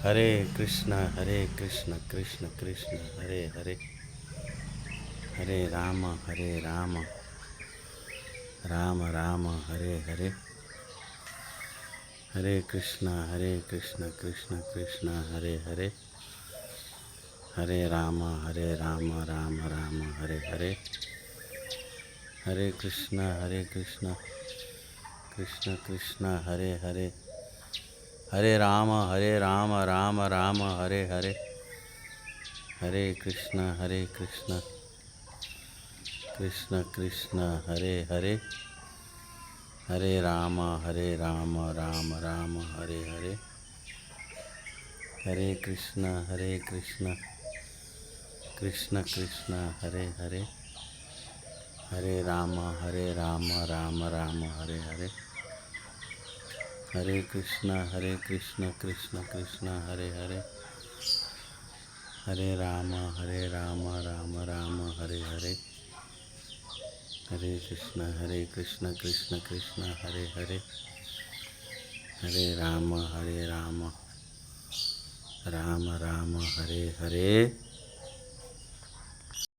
Hare Krishna Krishna Krishna Hare Hare, Hare Ram Ram Ram Hare Hare, Hare Krishna Krishna Krishna Hare Hare, Hare Ram Ram Ram Hare Hare, Hare Krishna Krishna Krishna Hare Hare, Hare Ram Ram Ram Hare Hare, Hare Krishna Krishna Krishna Hare Hare, Hare Ram Ram Ram Hare Hare, Hare Krishna Krishna Krishna Hare Hare, Hare Ram Ram Ram Hare Hare, Hare Krishna Krishna Krishna Hare Hare, Hare Ram Ram Ram Hare Hare, Hare Krishna Krishna Krishna Hare Hare, Hare Ram Ram Ram Hare Hare.